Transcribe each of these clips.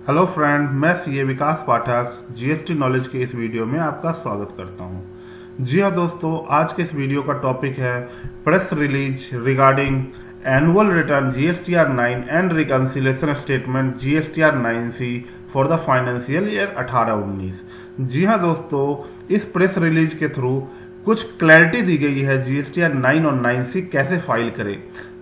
Hello friend, मैं CA विकास पाठक GST knowledge के इस वीडियो में आपका स्वागत करता हूं। जी हाँ दोस्तों, आज के इस वीडियो का टॉपिक है press release regarding annual return GSTR 9 and reconciliation statement GSTR 9C for the financial year 18-19। जी हाँ दोस्तों, इस प्रेस रिलीज के थ्रू कुछ क्लैरिटी दी गई है जीएसटीआर 9 और 9C कैसे फाइल करें।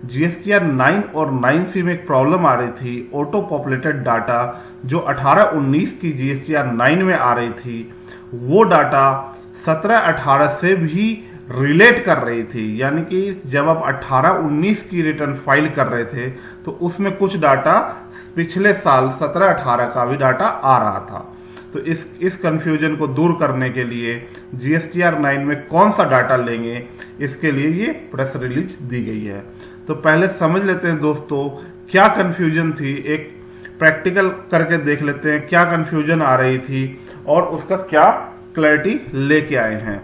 जीएसटीआर 9 और 9C में एक प्रॉब्लम आ रही थी, ऑटो पॉपुलेटेड डाटा जो 18-19 की जीएसटीआर 9 में आ रही थी वो डाटा 17-18 से भी रिलेट कर रही थी। यानी कि जब आप 18-19 की रिटर्न फाइल कर रहे थे तो उसमें कुछ डाटा पिछले साल 17-18 का भी डाटा आ रहा था। तो इस कंफ्यूजन को दूर करने के लिए जीएसटीआर 9 में कौन सा डाटा लेंगे, इसके लिए ये प्रेस रिलीज दी गई है। तो पहले समझ लेते हैं दोस्तों क्या कंफ्यूजन थी, एक प्रैक्टिकल करके देख लेते हैं क्या कंफ्यूजन आ रही थी और उसका क्या क्लैरिटी लेके आए हैं।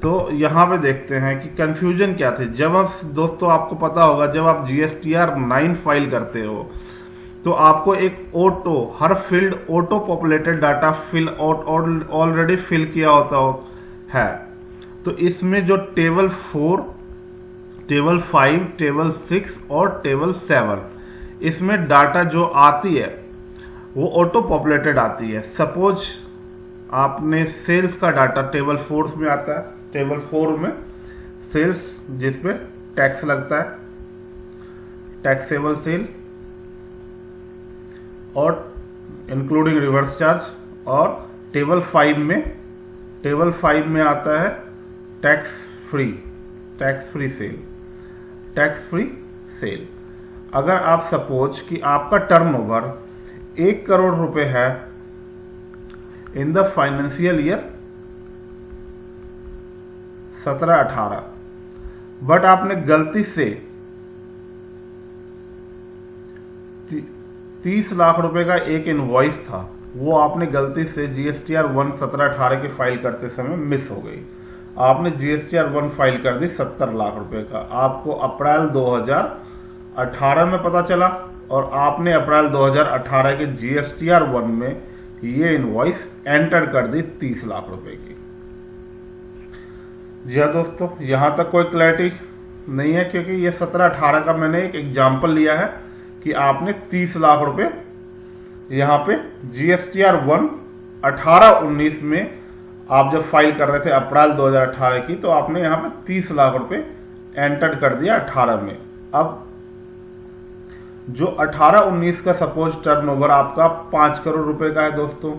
तो यहाँ पे देखते हैं कि कंफ्यूजन क्या थी। जब आप दोस्तों, आपको पता होगा, जब आप जीएसटीआर 9 फाइल करते हो तो आपको एक हर field auto populated data already fill किया होता है। तो इसमें जो टेबल 4, टेबल 5, टेबल 6 और टेबल 7, इसमें डाटा जो आती है वो ऑटो पॉपुलेटेड आती है। सपोज आपने सेल्स का डाटा टेबल 4 में आता है। टेबल 4 में सेल्स जिसपे टैक्स लगता है, टैक्सेबल सेल और इंक्लूडिंग रिवर्स चार्ज, और टेबल 5 में आता है टैक्स फ्री सेल। अगर आप सपोज कि आपका टर्नओवर 1 करोड़ रुपए है in the financial year 17-18, but आपने गलती से 30 लाख रुपए का एक इनवॉइस था, वो आपने गलती से जीएसटीआर 1 17-18 की फाइल करते समय मिस हो गई। आपने जीएसटीआर 1 फाइल कर दी 70 लाख रुपए का, आपको अप्रैल 2018 में पता चला और आपने अप्रैल 2018 के जीएसटीआर 1 में ये इनवॉइस एंटर कर दी 30 लाख रुपए की। जी हाँ दोस्तों, यहां तक कोई क्लैरिटी नहीं है, क्योंकि ये 17-18 का मैंने एक एग्जाम्पल लिया है कि आपने 30 लाख रुपए यहां पे जीएसटीआर 1 18-19 में आप जब फाइल कर रहे थे अप्रैल 2018 की, तो आपने यहां पे 30 लाख रुपए एंटर कर दिया 18 में। अब जो 18-19 का सपोज टर्नओवर आपका 5 करोड़ रुपए का है दोस्तों,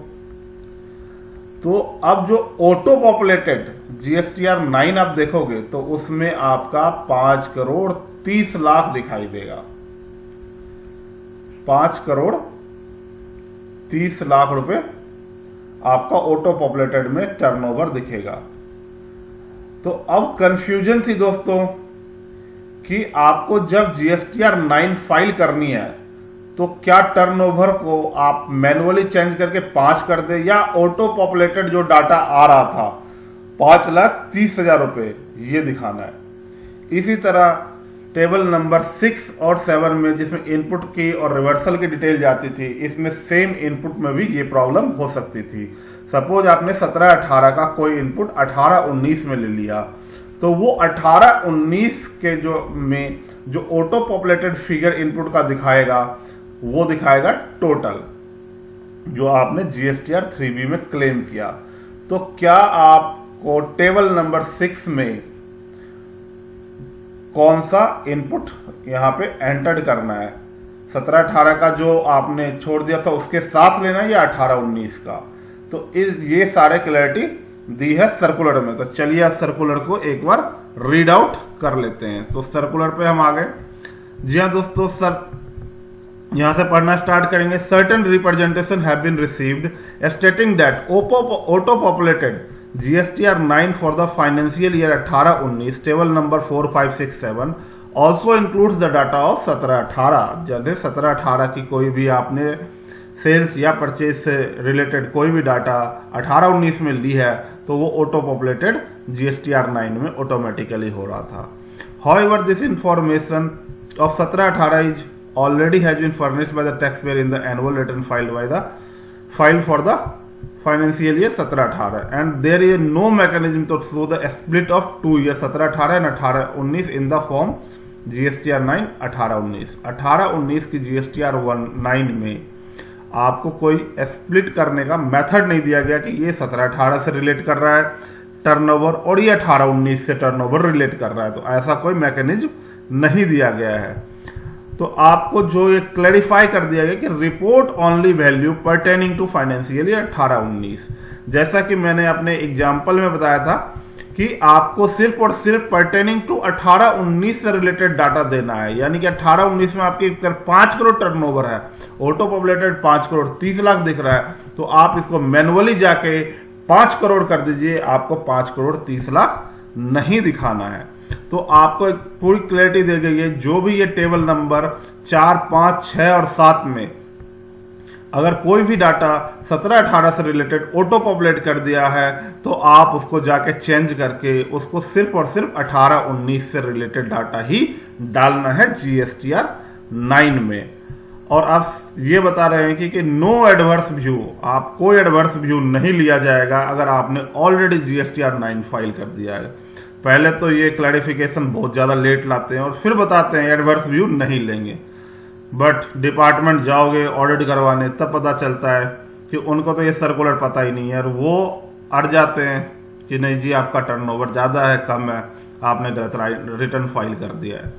तो अब जो ऑटो पॉपुलेटेड जीएसटीआर 9 आप देखोगे तो उसमें आपका 5 करोड़ 30 लाख दिखाई देगा। 5 करोड़ 30 लाख रुपए आपका ऑटो पॉपुलेटेड में टर्नओवर दिखेगा। तो अब कंफ्यूजन थी दोस्तों कि आपको जब जीएसटीआर 9 फाइल करनी है तो क्या टर्नओवर को आप मैन्युअली चेंज करके 5 कर दे, या ऑटो पॉपुलेटेड जो डाटा आ रहा था 5,30,000 रुपए ये दिखाना है। इसी तरह टेबल नंबर 6 और 7 में जिसमें इनपुट की और रिवर्सल की डिटेल जाती थी, इसमें सेम इनपुट में भी ये प्रॉब्लम हो सकती थी। सपोज आपने 17-18 का कोई इनपुट 18-19 में ले लिया, तो वो 18-19 के जो ऑटो पॉपुलेटेड फिगर इनपुट का दिखाएगा वो दिखाएगा टोटल जो आपने जीएसटीआर 3B में क्लेम किया। तो क्या आपको टेबल नंबर 6 में कौन सा इनपुट यहां पे एंटर करना है, 17-18 का जो आपने छोड़ दिया था उसके साथ लेना है या 18-19 का? तो ये सारे क्लैरिटी दी है सर्कुलर में। तो चलिए आप सर्कुलर को एक बार रीड आउट कर लेते हैं। तो सर्कुलर पे हम आ गए। जी हाँ दोस्तों, यहां से पढ़ना स्टार्ट करेंगे। Certain representation have been received stating that auto populated GSTR 9 for the financial year 18-19 table number 4, 5, 6, 7 also includes the data of 17-18। जैसे 17-18 की कोई भी आपने सेल्स या परचेज से रिलेटेड कोई भी डाटा 18-19 में ली है तो वो ऑटो पॉपुलेटेड GSTR 9 में ऑटोमेटिकली हो रहा था। However, this information of 17-18 is already has been furnished by the taxpayer in the annual return filed for the financial year 17-18 and there is no mechanism to show the split of 2 years 17-18 and 18-19 in the form GSTR 9 18-19 18-19 की GSTR 9 में आपको कोई split करने का method नहीं दिया गया कि ये 17-18 से रिलेट कर रहा है टर्नओवर और ये 18-19 से टर्नओवर रिलेट कर रहा है, तो ऐसा कोई मैकेनिज्म नहीं दिया गया है। तो आपको जो ये क्लैरिफाई कर दिया गया कि report only value pertaining to financial year 18-19, जैसा कि मैंने अपने एग्जाम्पल में बताया था कि आपको सिर्फ और सिर्फ पर्टेनिंग टू 18-19 से रिलेटेड डाटा देना है, यानी कि 18-19 में आपके 5 करोड़ टर्नओवर है, ऑटो पॉपुलेटेड 5 करोड़ 30 लाख दिख रहा है, तो आप इसको मैनुअली जाके 5 करोड़ कर दीजिए, आपको 5 करोड़ 30 लाख नहीं दिखाना है। तो आपको एक पूरी क्लैरिटी दे गई है। जो भी ये टेबल नंबर 4, 5, 6 और 7 में अगर कोई भी डाटा 17-18 से रिलेटेड ऑटो पॉपुलेट कर दिया है तो आप उसको जाके चेंज करके उसको सिर्फ और सिर्फ 18-19 से रिलेटेड डाटा ही डालना है GSTR 9 में। और आप ये बता रहे हैं कि नो एडवर्स व्यू, आप कोई एडवर्स व्यू नहीं लिया जाएगा अगर आपने ऑलरेडी GSTR 9 फाइल कर दिया है। पहले तो ये क्लैरिफिकेशन बहुत ज्यादा लेट लाते हैं और फिर बताते हैं एडवर्स व्यू नहीं लेंगे, बट डिपार्टमेंट जाओगे ऑडिट करवाने तब पता चलता है कि उनको तो ये सर्कुलर पता ही नहीं है और वो अड़ जाते हैं कि नहीं जी आपका टर्नओवर ज्यादा है कम है, आपने गलत रिटर्न फाइल कर दिया है।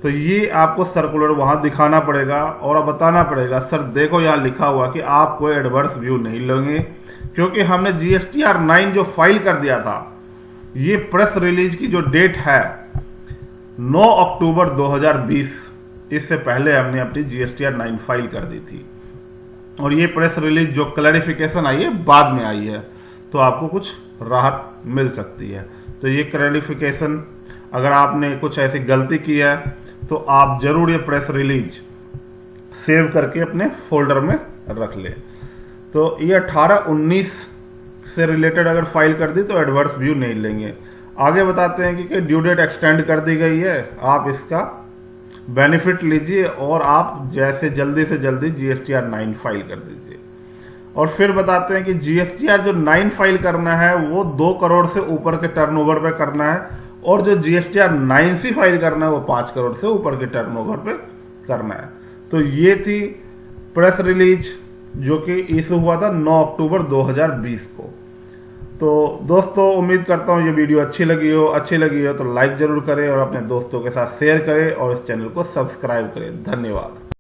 तो ये आपको सर्कुलर वहां दिखाना पड़ेगा और अब बताना पड़ेगा सर देखो यहाँ लिखा हुआ कि आप कोई एडवर्स व्यू नहीं लेंगे क्योंकि हमने GSTR 9 जो फाइल कर दिया था, ये प्रेस रिलीज की जो डेट है 9 अक्टूबर 2020, इससे पहले हमने अपनी GSTR 9 फाइल कर दी थी और ये प्रेस रिलीज जो क्लैरिफिकेशन आई है बाद में आई है, तो आपको कुछ राहत मिल सकती है। तो ये क्लैरिफिकेशन अगर आपने कुछ ऐसी गलती की है तो आप जरूर ये प्रेस रिलीज सेव करके अपने फोल्डर में रख ले। तो ये 18-19 से रिलेटेड अगर फाइल कर दी तो एडवर्स व्यू नहीं लेंगे। आगे बताते हैं कि ड्यू डेट एक्सटेंड कर दी गई है, आप इसका बेनिफिट लीजिए और आप जैसे जल्दी से जल्दी GSTR 9 फाइल कर दीजिए। और फिर बताते हैं कि GSTR जो 9 फाइल करना है वो 2 करोड़ से ऊपर के टर्नओवर पे करना है और जो GSTR 9C फाइल करना है वो 5 करोड़ से ऊपर के टर्नओवर पे करना है। तो ये थी प्रेस रिलीज जो कि इशू हुआ था 9 अक्टूबर 2020 को। तो दोस्तों उम्मीद करता हूँ ये वीडियो अच्छी लगी हो तो लाइक जरूर करें और अपने दोस्तों के साथ शेयर करें और इस चैनल को सब्सक्राइब करें। धन्यवाद।